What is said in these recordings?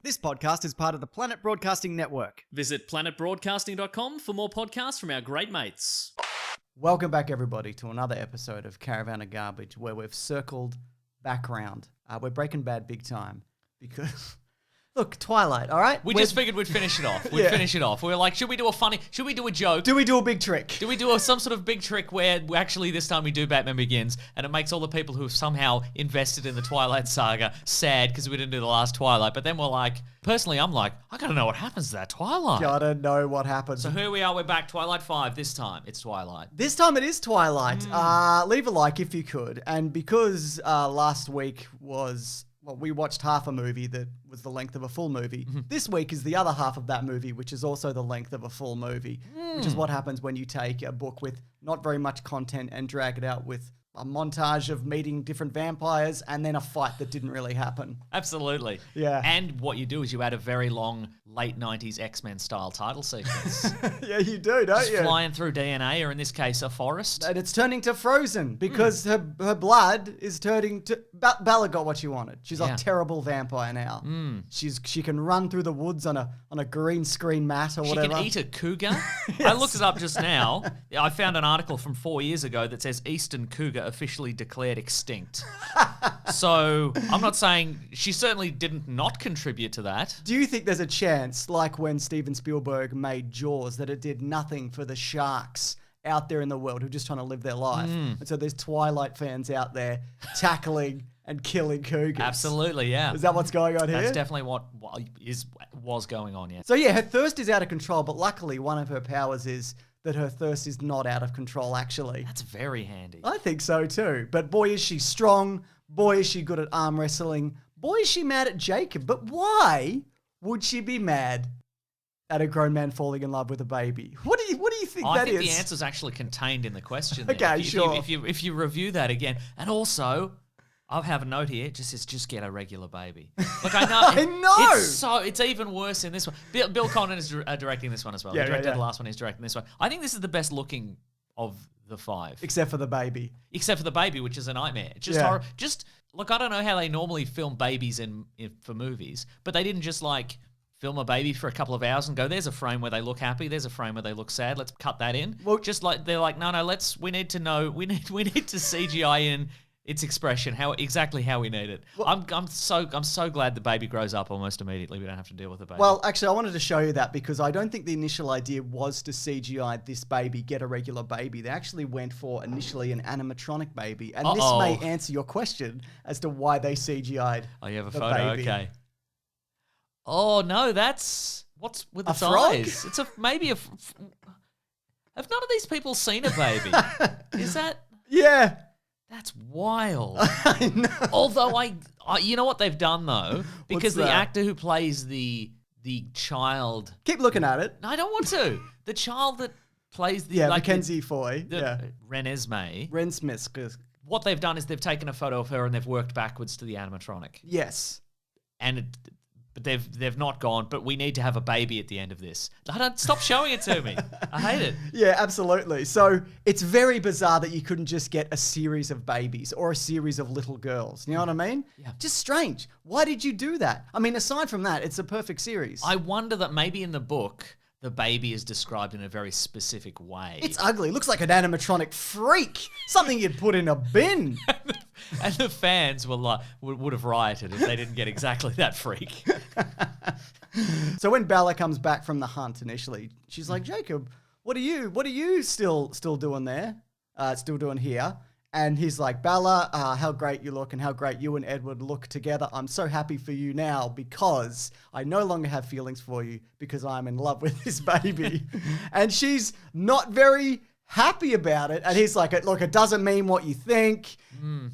This podcast is part of the Planet Broadcasting Network. Visit planetbroadcasting.com for more podcasts from our great mates. Welcome back, everybody, to another episode of Caravan of Garbage, where we've circled back round. We're Breaking Bad big time because... Look, Twilight, all right? We just figured we'd finish it off. We'd finish it off. We were like, should we do a joke? Do we do a big trick? Do we do some sort of big trick where actually this time we do Batman Begins and it makes all the people who have somehow invested in the Twilight Saga sad because we didn't do the last Twilight. But then we're like, personally, I'm like, I gotta know what happens to that Twilight. Gotta know what happens. So here we are, we're back, Twilight 5 this time. It's Twilight. This time it is Twilight. Leave a like if you could. And because last week was... Well, we watched half a movie that was the length of a full movie. This week is the other half of that movie, which is also the length of a full movie, which is what happens when you take a book with not very much content and drag it out with a montage of meeting different vampires and then a fight that didn't really happen. Absolutely. Yeah. And what you do is you add a very long late 90s X-Men style title sequence. Yeah, you do, don't Just you? flying through DNA, or in this case, a forest. And it's turning to Frozen because her blood is turning to... Bella got what she wanted. She's a terrible vampire now. She can run through the woods on a green screen mat or whatever. She can eat a cougar. I looked it up just now. I found an article from 4 years ago that says eastern cougar officially declared extinct. So I'm not saying she certainly didn't not contribute to that. Do you think there's a chance, like when Steven Spielberg made Jaws, that it did nothing for the sharks out there in the world who are just trying to live their life? And so there's Twilight fans out there tackling and killing cougars. Absolutely, yeah. Is that what's going on here? That's definitely what was going on, yeah. So yeah, her thirst is out of control, but luckily one of her powers is that her thirst is not out of control, actually. That's very handy. I think so too. But boy, is she strong. Boy, is she good at arm wrestling. Boy, is she mad at Jacob. But why would she be mad at a grown man falling in love with a baby? What do you think that is? I think the answer's actually contained in the question there. Okay, sure. If you review that again. And also, I'll have a note here. It just says, just get a regular baby. Look, I know. I know. It's even worse in this one. Bill Condon is directing this one as well. Yeah, he directed yeah. the last one. He's directing this one. I think this is the best looking of the five. Except for the baby. Except for the baby, which is a nightmare. It's just horror. Look, I don't know how they normally film babies for movies, but they didn't just like film a baby for a couple of hours and go, there's a frame where they look happy, there's a frame where they look sad, let's cut that in. Well, just like they're like, no, we need to CGI in its expression, exactly how we need it. Well, I'm so glad the baby grows up almost immediately. We don't have to deal with the baby. Well, actually, I wanted to show you that because I don't think the initial idea was to CGI this baby, get a regular baby. They actually went for initially an animatronic baby, and this may answer your question as to why they CGI'd. Oh, you have a the photo, baby. okay. Oh no, that's what's with its frog? eyes? It's maybe have none of these people seen a baby? Is that? Yeah. That's wild. I know. Although I you know what they've done though, because the that? actor who plays the child. Keep looking at it. No, I don't want to. The child that plays the Mackenzie Foy. Renesmee. Ren Smith. What they've done is they've taken a photo of her and they've worked backwards to the animatronic. Yes. And but they've not gone, but we need to have a baby at the end of this. Stop showing it to me. I hate it. Yeah, absolutely. So it's very bizarre that you couldn't just get a series of babies or a series of little girls. You know what I mean? Yeah. Just strange. Why did you do that? I mean, aside from that, it's a perfect series. I wonder that maybe in the book, the baby is described in a very specific way. It's ugly. It looks like an animatronic freak. Something you'd put in a bin. And the fans would have rioted if they didn't get exactly that freak. So when Bella comes back from the hunt initially, she's like, Jacob, what are you still doing there? Still doing here? And he's like, Bella, how great you look and how great you and Edward look together. I'm so happy for you now because I no longer have feelings for you because I'm in love with this baby. And she's not very happy about it. And he's like, look, it doesn't mean what you think.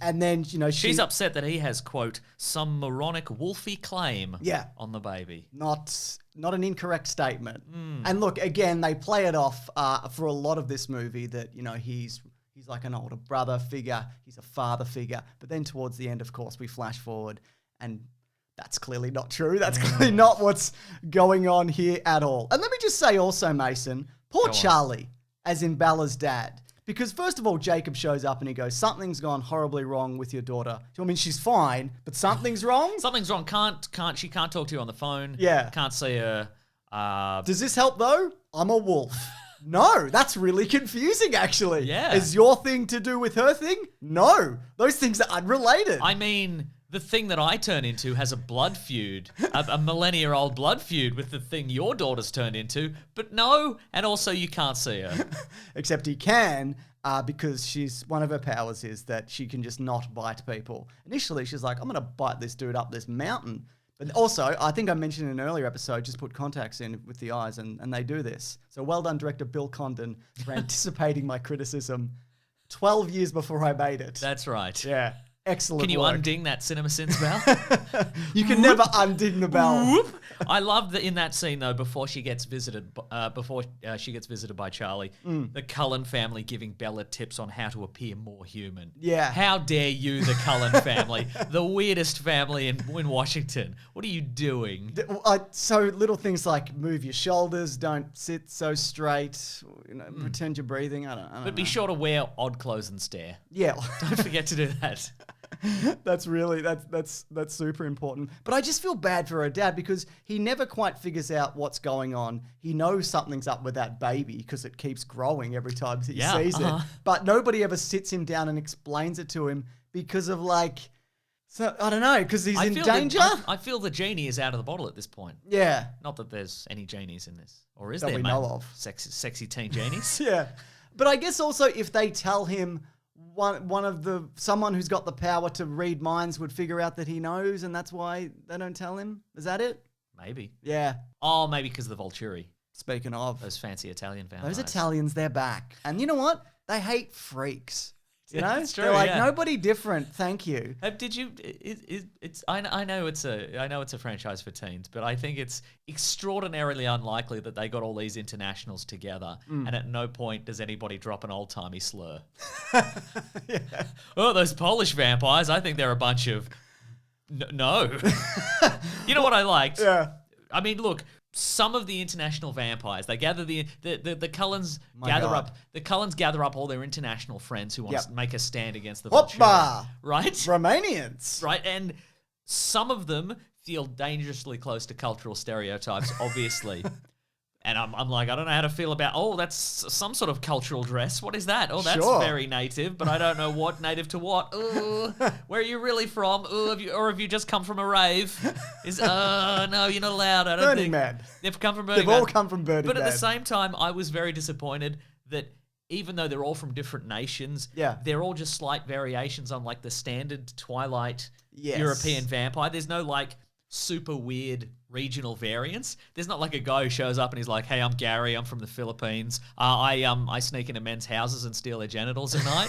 And then, she's upset that he has, quote, some moronic wolfy claim on the baby. Not an incorrect statement. And look, again, they play it off for a lot of this movie that, he's like an older brother figure. He's a father figure. But then towards the end, of course, we flash forward and that's clearly not true. That's clearly not what's going on here at all. And let me just say also, Mason, poor Charlie, as in Bella's dad. Because first of all, Jacob shows up and he goes, something's gone horribly wrong with your daughter. I mean, she's fine, but something's wrong? Something's wrong. She can't talk to you on the phone. Yeah. Can't see her. Does this help though? I'm a wolf. No, that's really confusing actually. Yeah. Is your thing to do with her thing? No. Those things are unrelated. I mean, the thing that I turn into has a blood feud, a millennia-old blood feud with the thing your daughter's turned into, but no, and also you can't see her. Except he can, because one of her powers is that she can just not bite people. Initially, she's like, I'm going to bite this dude up this mountain. But also, I think I mentioned in an earlier episode, just put contacts in with the eyes, and they do this. So well done, director Bill Condon, for anticipating my criticism 12 years before I made it. That's right. Yeah. Excellent Can you work. unding that CinemaSins bell? You can never unding the bell. I love that in that scene though, before she gets visited by Charlie, the Cullen family giving Bella tips on how to appear more human. Yeah. How dare you, the Cullen family, the weirdest family in Washington? What are you doing? So little things like move your shoulders, don't sit so straight, pretend you're breathing. I don't know. But be sure to wear odd clothes and stare. Yeah. Don't forget to do that. That's super important. But I just feel bad for her dad because he never quite figures out what's going on. He knows something's up with that baby because it keeps growing every time he sees it. But nobody ever sits him down and explains it to him because of so I don't know, because he's in danger? I feel the genie is out of the bottle at this point. Yeah. Not that there's any genies in this. Or is that there, we mate? know of. Sexy teen genies? Yeah. But I guess also if they tell him someone who's got the power to read minds would figure out that he knows, and that's why they don't tell him. Is that it? Maybe. Yeah. Oh, maybe because of the Volturi. Speaking of. Those fancy Italian vampires. Those Italians, they're back. And you know what? They hate freaks. You know? It's true, they're like, yeah. nobody different, thank you. Did you? I know it's a franchise for teens, but I think it's extraordinarily unlikely that they got all these internationals together, and at no point does anybody drop an old timey slur. Yeah. Oh, those Polish vampires! I think they're a bunch of no. You know what I liked? Yeah. I mean, look. Some of the international vampires, they gather the Cullens gather up all their international friends who want to make a stand against the Volturi, right? Romanians. Right, and some of them feel dangerously close to cultural stereotypes, obviously. And I'm like, I don't know how to feel about, that's some sort of cultural dress. What is that? Oh, that's very native, but I don't know what native to what. Where are you really from? Have you just come from a rave? No, you're not allowed. I don't Burning think. Man. They've come from Burning Man. They've all come from Burning Man. But at the same time, I was very disappointed that even though they're all from different nations, they're all just slight variations on the standard Twilight European vampire. There's no super weird regional variants. There's not a guy who shows up and he's like, hey, I'm Gary, I'm from the Philippines. I sneak into men's houses and steal their genitals at night.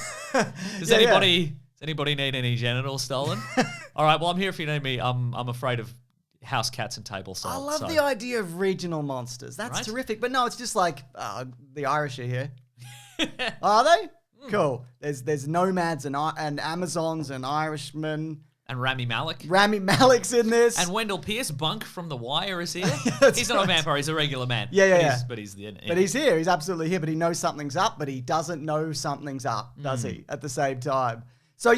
Does anybody need any genitals stolen? All right, well, I'm here if you need me. I'm afraid of house cats and table salt. I love the idea of regional monsters. That's terrific. But no, it's just the Irish are here. Are they? Cool. There's nomads and Amazons and Irishmen. And Rami Malek. Rami Malek's in this. And Wendell Pierce, Bunk from The Wire, is here. He's not a vampire, he's a regular man. But he's here. He's absolutely here, but he knows something's up, but he doesn't know something's up, does he, at the same time? So,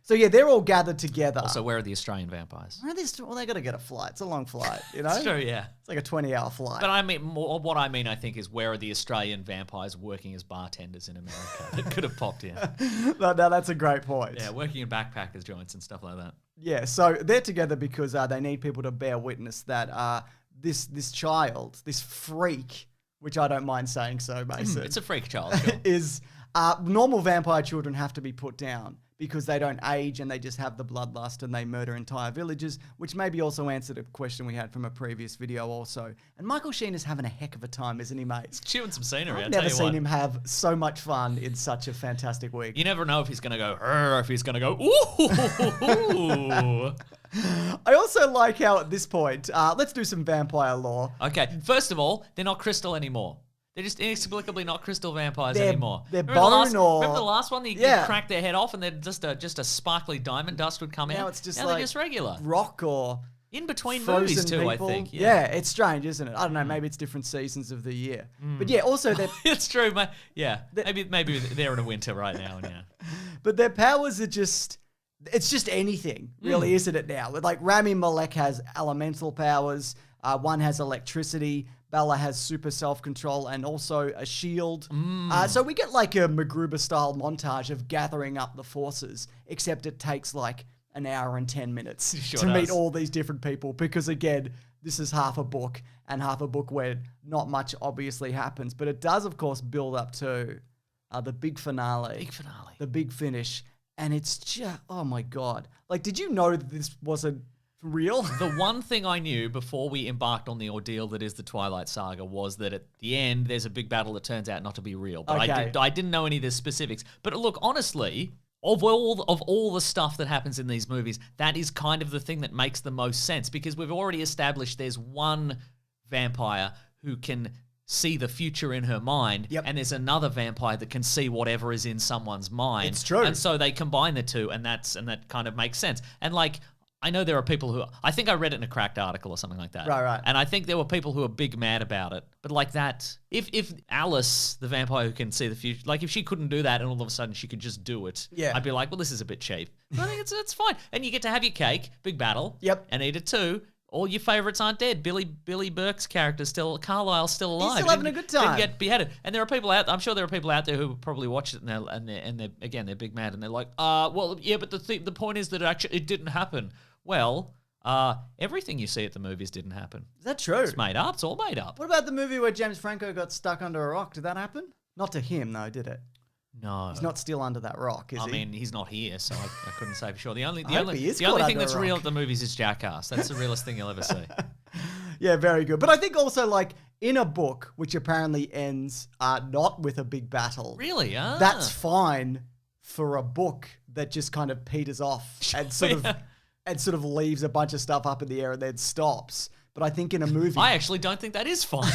they're all gathered together. Also, where are the Australian vampires? Well, they got to get a flight. It's a long flight, you know? It's true, yeah. It's like a 20-hour flight. But I think is where are the Australian vampires working as bartenders in America that could have popped in? No, that's a great point. Yeah, working in backpackers joints and stuff like that. Yeah, so they're together because they need people to bear witness that this child, this freak, which I don't mind saying so, Mason. It's a freak child, sure. is normal vampire children have to be put down because they don't age and they just have the bloodlust and they murder entire villages, which maybe also answered a question we had from a previous video also. And Michael Sheen is having a heck of a time, isn't he, mate? He's chewing some scenery, I've never seen him have so much fun in such a fantastic week. You never know if he's going to go, or if he's going to go, ooh. I also like how at this point, let's do some vampire lore. Okay, first of all, they're not crystal anymore. They're just inexplicably not crystal vampires anymore. They're bone remember the last one? You crack their head off and then just a sparkly diamond dust would come out? Now it's just they're just regular. Rock or... In between frozen movies too, people. I think. Yeah, it's strange, isn't it? I don't know. Maybe it's different seasons of the year. But yeah, also that. It's true. Maybe they're in a winter right now. Yeah. But their powers are just. It's just anything, really, isn't it now? Like Rami Malek has elemental powers. One has electricity. Bella has super self-control and also a shield. So we get like a MacGruber-style montage of gathering up the forces, except it takes like an hour and 10 minutes to meet all these different people because, again, this is half a book and half a book where not much obviously happens. But it does, of course, build up to the big finale. The big finish. And it's just, oh my God. Like, did you know that this wasn't real? The one thing I knew before we embarked on the ordeal that is the Twilight Saga was that at the end there's a big battle that turns out not to be real. But I didn't know any of the specifics. But look, honestly, of all the stuff that happens in these movies, that is kind of the thing that makes the most sense because we've already established there's one vampire who can see the future in her mind, and there's another vampire that can see whatever is in someone's mind. It's true. And so they combine the two, and that kind of makes sense. And like, I know there are people who, I think I read it in a Cracked article or something like that. Right. And I think there were people who are big mad about it. But like that, if Alice, the vampire who can see the future, like if she couldn't do that and all of a sudden she could just do it, I'd be like, well, this is a bit cheap. But I think it's fine. And you get to have your cake, big battle, and eat it too. All your favorites aren't dead. Billy Burke's character Carlisle's still alive. He's still having a good time. Didn't get beheaded. And there are people out. I'm sure there are people out there who probably watch it and they're big mad and they're like, well, yeah, but the point is that it didn't happen. Well, everything you see at the movies didn't happen. Is that true? It's made up. It's all made up. What about the movie where James Franco got stuck under a rock? Did that happen? Not to him, though, did it? No. He's not still under that rock, is he? I mean, he's not here, so I couldn't say for sure. The only he is the caught only thing under that's a rock. real at the movies is Jackass. That's the realest thing you'll ever see. Yeah, very good. But I think also, like, in a book, which apparently ends not with a big battle. Really? That's fine for a book that just kind of peters off and sort of leaves a bunch of stuff up in the air and then stops. But I think in a movie, I actually don't think that is fine.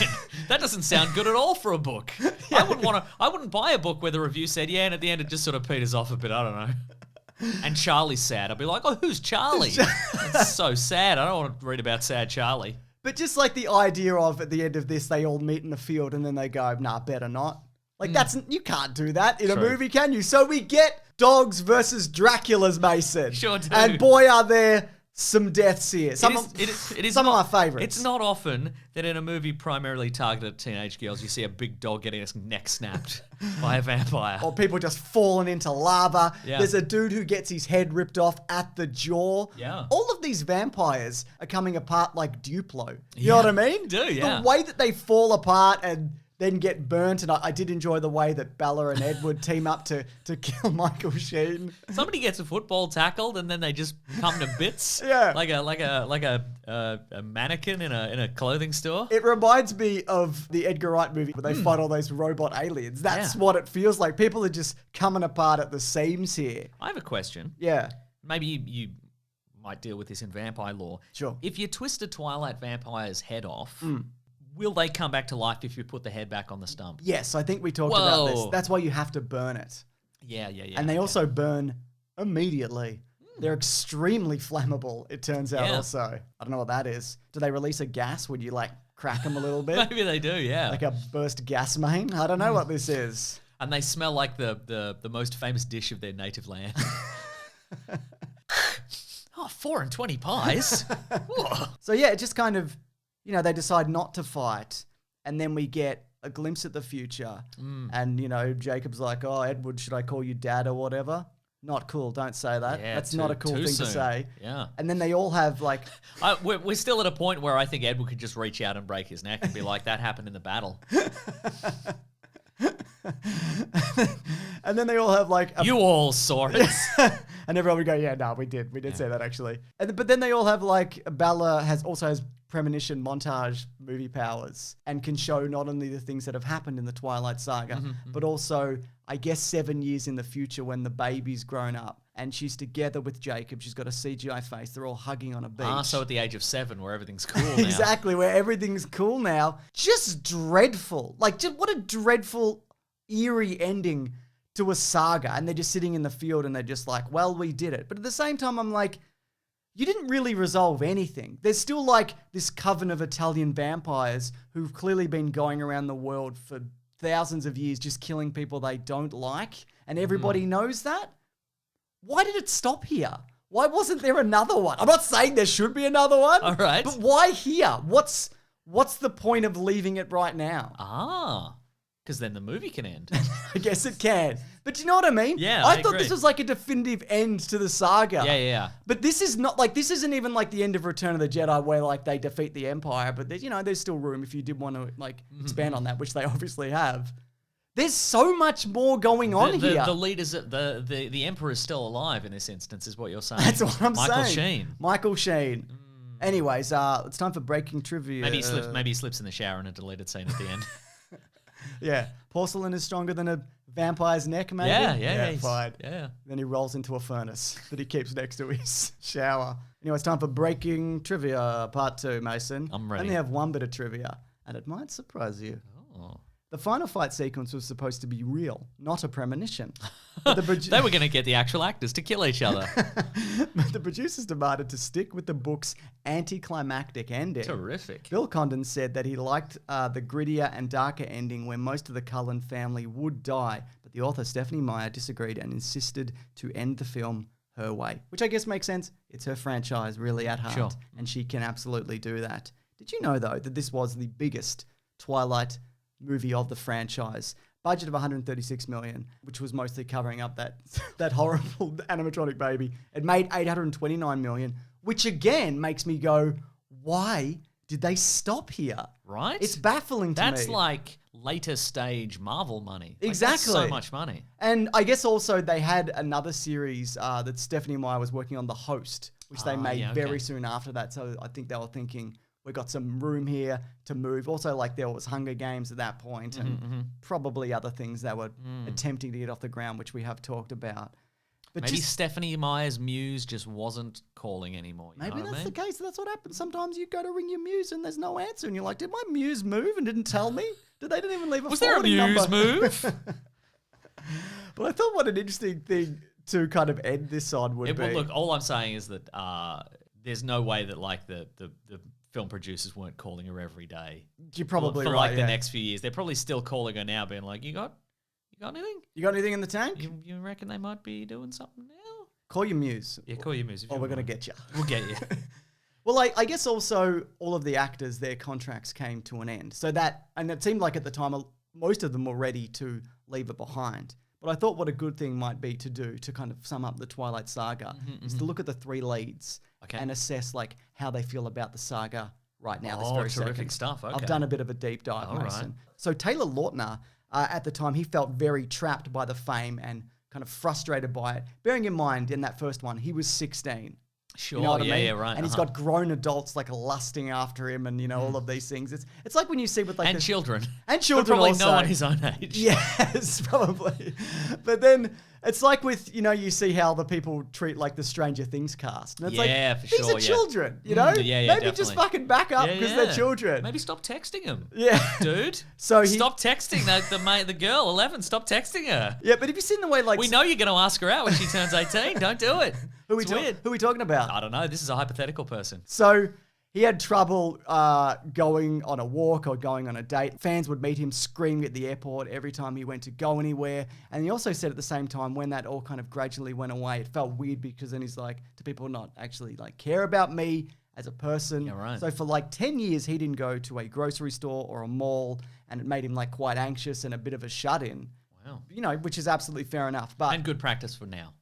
That doesn't sound good at all for a book. I wouldn't buy a book where the review said, yeah, and at the end it just sort of peters off a bit. I don't know. And Charlie's sad. I'd be like, oh, who's Charlie? It's so sad. I don't want to read about sad Charlie. But just like the idea of at the end of this, they all meet in the field and then they go, nah, better not. Like you can't do that in a movie, can you? So we get dogs versus Draculas, Mason. Sure do. And boy, are there some deaths here. Some of my favorites. It's not often that in a movie primarily targeted at teenage girls, you see a big dog getting its neck snapped by a vampire. Or people just falling into lava. Yeah. There's a dude who gets his head ripped off at the jaw. Yeah. All of these vampires are coming apart like Duplo. You know what I mean? Do, yeah. The way that they fall apart and then get burnt, and I did enjoy the way that Bella and Edward team up to kill Michael Sheen. Somebody gets a football tackled and then they just come to bits. Yeah. Like a mannequin in a clothing store. It reminds me of the Edgar Wright movie where they fight all those robot aliens. That's what it feels like. People are just coming apart at the seams here. I have a question. Yeah. Maybe you might deal with this in vampire lore. Sure. If you twist a Twilight vampire's head off, will they come back to life if you put the head back on the stump? Yes, I think we talked about this. That's why you have to burn it. Yeah. And they also burn immediately. They're extremely flammable, it turns out also. I don't know what that is. Do they release a gas when you, like, crack them a little bit? Maybe they do, yeah. Like a burst gas main? I don't know what this is. And they smell like the most famous dish of their native land. 4 and 20 pies. So yeah, it just kind of, they decide not to fight. And then we get a glimpse at the future. And, Jacob's like, oh, Edward, should I call you dad or whatever? Not cool. Don't say that. Yeah, That's not a cool thing soon. to say. Yeah. And then they all have like... we're still at a point where I think Edward could just reach out and break his neck and be like, that happened in the battle. And then they all have like... You all saw it. And everyone would go, yeah, no, we did. We did say that actually. But then they all have like... Bella also has premonition montage movie powers and can show not only the things that have happened in the Twilight Saga, but also, I guess, 7 years in the future when the baby's grown up and she's together with Jacob. She's got a CGI face. They're all hugging on a beach. So at the age of 7 where everything's cool now. Exactly, where everything's cool now. Just dreadful. Like, just what a dreadful, eerie ending to a saga. And they're just sitting in the field and they're just like, well, we did it. But at the same time, I'm like, you didn't really resolve anything. There's still like this coven of Italian vampires who've clearly been going around the world for thousands of years just killing people they don't like, and everybody knows that. Why did it stop here? Why wasn't there another one? I'm not saying there should be another one. All right. But why here? What's the point of leaving it right now? Because then the movie can end. I guess it can. But you know what I mean? Yeah, I I thought agree. this was like a definitive end to the saga. Yeah. But this is not like, this isn't even like the end of Return of the Jedi where like they defeat the Empire, but there's, there's still room if you did want to like expand on that, which they obviously have. There's so much more going on here. The leaders, the Emperor is still alive in this instance, is what you're saying. That's what I'm Michael saying. Sheen. Michael Sheen. Anyways, it's time for breaking trivia. Maybe he slips in the shower in a deleted scene at the end. Yeah. Porcelain is stronger than a vampire's neck, maybe? Yeah. Fine. Yeah. Then he rolls into a furnace that he keeps next to his shower. Anyway, it's time for breaking trivia part 2, Mason. I'm ready. I only have one bit of trivia, and it might surprise you. Oh. The final fight sequence was supposed to be real, not a premonition. But They were going to get the actual actors to kill each other. but the producers demanded to stick with the book's anticlimactic ending. Terrific. Bill Condon said that he liked the grittier and darker ending where most of the Cullen family would die, but the author Stephanie Meyer disagreed and insisted to end the film her way, which I guess makes sense. It's her franchise really at heart, Sure. and she can absolutely do that. Did you know, though, that this was the biggest Twilight movie of the franchise? Budget of 136 million, which was mostly covering up that horrible animatronic baby. It made 829 million, which again makes me go, why did they stop here? Right? It's baffling to me. That's like later stage Marvel money. Exactly. That's so much money. And I guess also they had another series that Stephanie Meyer was working on, The Host, which they made very soon after that. So I think they were thinking, we got some room here to move. Also, like there was Hunger Games at that point and probably other things that were attempting to get off the ground, which we have talked about. But Maybe Stephanie Meyer's muse just wasn't calling anymore. You maybe know what that's I mean? the case. That's what happens. Sometimes you go to ring your muse and there's no answer. And you're like, did my muse move and didn't tell me? They didn't even leave a Was there a forwarding muse number. move? But I thought what an interesting thing to kind of end this on would be. Well, look, all I'm saying is that there's no way that like the film producers weren't calling her every day. You're probably for right. like yeah. the next few years. They're probably still calling her now, being like, "You got anything? You got anything in the tank? You reckon they might be doing something now?" Call your muse. Yeah, call your muse. Or we're going to get you. We'll get you. Well, I guess also all of the actors, their contracts came to an end. So that, and it seemed like at the time, most of them were ready to leave it behind. But I thought what a good thing might be to do to kind of sum up the Twilight Saga is to look at the 3 leads and assess like how they feel about the saga right now. This very terrific second. stuff. Okay. I've done a bit of a deep dive, All Mason. right. So Taylor Lautner, at the time, he felt very trapped by the fame and kind of frustrated by it. Bearing in mind, in that first one, he was 16. Sure. You know what I mean? Yeah, right. And he's got grown adults like lusting after him, and all of these things. It's like when you see with like and children. and children But probably also. no one his own age. Yes, probably. But then it's like with you see how the people treat like the Stranger Things cast. And it's Yeah, like for these sure, are yeah. children, you know? Yeah, Maybe just definitely. fucking back up because they're children. Maybe stop texting him. Yeah. Dude. So stop texting the girl, 11. Stop texting her. Yeah, but have you seen the way like We know you're going to ask her out when she turns 18. Don't do it. It's weird. Who are we talking about? I don't know. This is a hypothetical person. So he had trouble going on a walk or going on a date. Fans would meet him screaming at the airport every time he went to go anywhere. And he also said at the same time, when that all kind of gradually went away, it felt weird because then he's like, do people not actually like care about me as a person? Yeah, right. So for like 10 years, he didn't go to a grocery store or a mall, and it made him like quite anxious and a bit of a shut-in. Wow. Which is absolutely fair enough. But And good practice for now.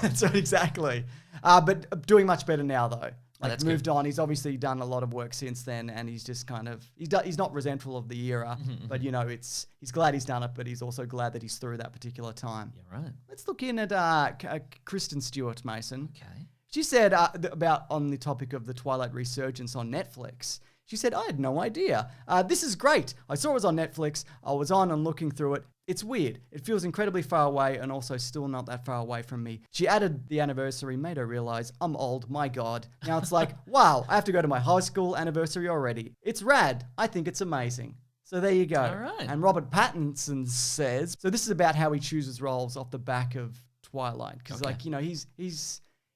That's right, exactly. But doing much better now, though. Like that's moved on. He's obviously done a lot of work since then, and he's just kind of he's not resentful of the era, but he's glad he's done it, but he's also glad that he's through that particular time. Yeah, right. Let's look in at Kristen Stewart, Mason. Okay. She said about on the topic of the Twilight resurgence on Netflix. She said, I had no idea. This is great. I saw it was on Netflix. I was on and looking through it. It's weird. It feels incredibly far away and also still not that far away from me. She added the anniversary, made her realize I'm old, my God. Now it's like, wow, I have to go to my high school anniversary already. It's rad. I think it's amazing. So there you go. All right. And Robert Pattinson says, so this is about how he chooses roles off the back of Twilight. Because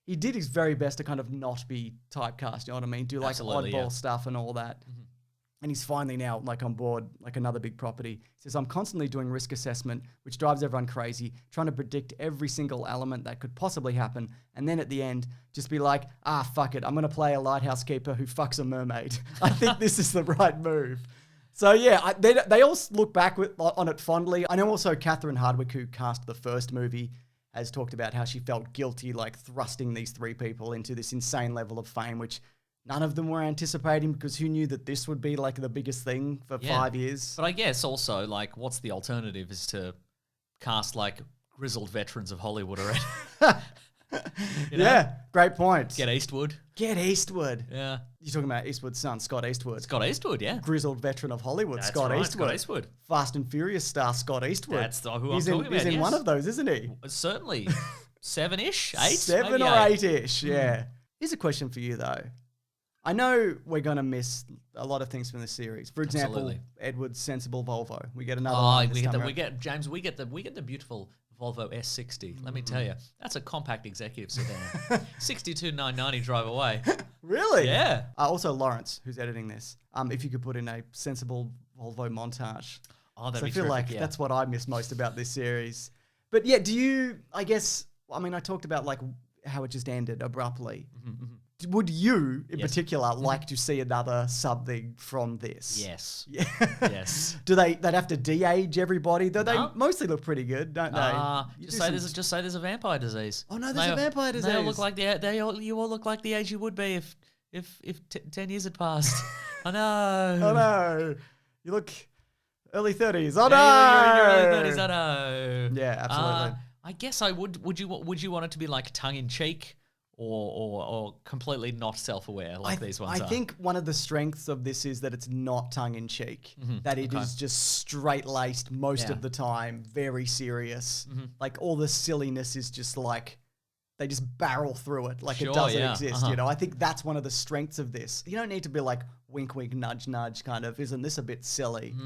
he he did his very best to kind of not be typecast, you know what I mean? Do like Absolutely, oddball yeah. stuff and all that. And he's finally now like on board, like another big property. He says, I'm constantly doing risk assessment, which drives everyone crazy, trying to predict every single element that could possibly happen. And then at the end, just be like, fuck it. I'm going to play a lighthouse keeper who fucks a mermaid. I think this is the right move. So yeah, they all look back on it fondly. I know also Catherine Hardwicke, who cast the first movie, has talked about how she felt guilty, like thrusting these three people into this insane level of fame, which none of them were anticipating, because who knew that this would be like the biggest thing for 5 years? But I guess also, like, what's the alternative is to cast like grizzled veterans of Hollywood already. You know? Yeah, great point. Get Eastwood. Get Eastwood. Yeah. You're talking about Eastwood's son, Scott Eastwood. Scott Eastwood, yeah. Grizzled veteran of Hollywood, That's Scott right, Eastwood. Scott Eastwood. Fast and Furious star Scott Eastwood. That's who I'm he's talking about, He's in yes. one of those, isn't he? Certainly. 7-ish? 8? Seven Maybe or 8. 8-ish, yeah. Here's a question for you, though. I know we're going to miss a lot of things from this series. For example, Absolutely. Edward's sensible Volvo. We get another Oh, one this we get time the, around. we get James. We get the beautiful Volvo S60. Let me tell you, that's a compact executive sedan. 62,990 drive away. Really? Yeah. Also, Lawrence, who's editing this, if you could put in a sensible Volvo montage. Oh, that'd So be I feel terrific, like yeah. that's what I miss most about this series. But yeah, do you, I guess, I mean, I talked about like how it just ended abruptly. Would you, in Yes. particular, like to see another something from this? Yes. Yeah. Yes. They'd have to de-age everybody, though they No. mostly look pretty good, don't they? You Just do say some- just say there's a vampire disease. Oh no, there's a vampire They all disease. look like you all look like the age you would be if 10 years had passed. I know. Oh no, you look early 30s. Oh Yeah, you're in your no, early 30s. I know. Yeah, absolutely. I guess I would. Would you want it to be like tongue in cheek, or completely not self-aware like these ones I are? think one of the strengths of this is that it's not tongue-in-cheek, that it is just straight-laced most Yeah. of the time, very serious. Like, all the silliness is just like, they just barrel through it like Sure, it doesn't yeah, exist, uh-huh. you know? I think that's one of the strengths of this. You don't need to be like, wink, wink, nudge, nudge, kind of, isn't this a bit silly?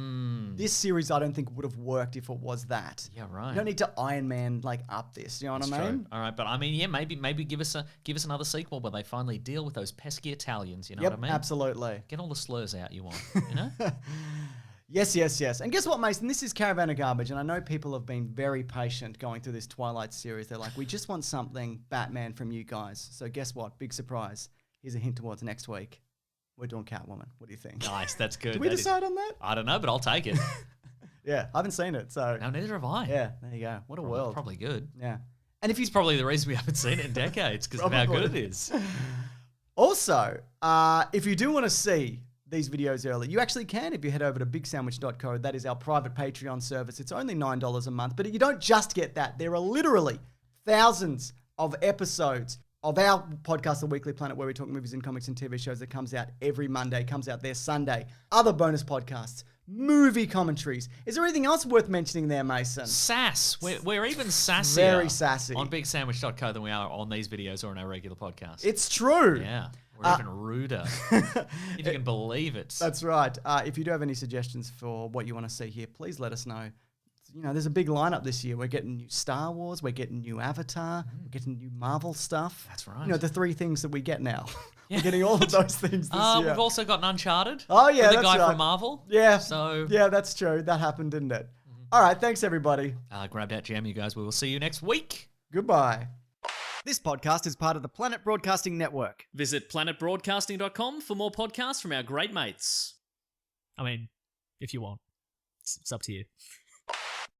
This series, I don't think would have worked if it was that. Yeah, right. You don't need to Iron Man, like, up this, you know what That's I mean? true. All right, but I mean, yeah, maybe give us another sequel where they finally deal with those pesky Italians. You know Yep, what I mean? absolutely. Get all the slurs out you want. You know? Yes, yes, yes. And guess what, Mason? This is Caravan of Garbage, and I know people have been very patient going through this Twilight series. They're like, we just want something Batman from you guys. So guess what? Big surprise. Here's a hint towards next week. We're doing Catwoman. What do you think? Nice, that's good. Did we That is- decide on that? I don't know, but I'll take it. Yeah, I haven't seen it, so No, neither have I. yeah, there you go. What a world. Probably good. Yeah. And if you It's probably the reason we haven't seen it in decades because of how Probably. good it is. Also, if you do want to see these videos early, you actually can if you head over to bigsandwich.co. That is our private Patreon service. It's only $9 a month, but you don't just get that. There are literally thousands of episodes of our podcast, The Weekly Planet, where we talk movies and comics and TV shows, that comes out every Monday, comes out there Sunday. Other bonus podcasts, movie commentaries. Is there anything else worth mentioning there, Mason? Sass. We're even sassier Very sassy. on bigsandwich.co than we are on these videos or on our regular podcast. It's true. Yeah. We're even ruder. If you can believe it. That's right. If you do have any suggestions for what you want to see here, please let us know. You know, there's a big lineup this year. We're getting new Star Wars. We're getting new Avatar. We're getting new Marvel stuff. That's right. You know, the three things that we get now. We're getting all of those things this year. We've also got an Uncharted. Oh, yeah, with the that's guy right. from Marvel. Yeah. So Yeah, that's true. That happened, didn't it? All right. Thanks, everybody. grab that jam, you guys. We will see you next week. Goodbye. This podcast is part of the Planet Broadcasting Network. Visit planetbroadcasting.com for more podcasts from our great mates. I mean, if you want. It's up to you.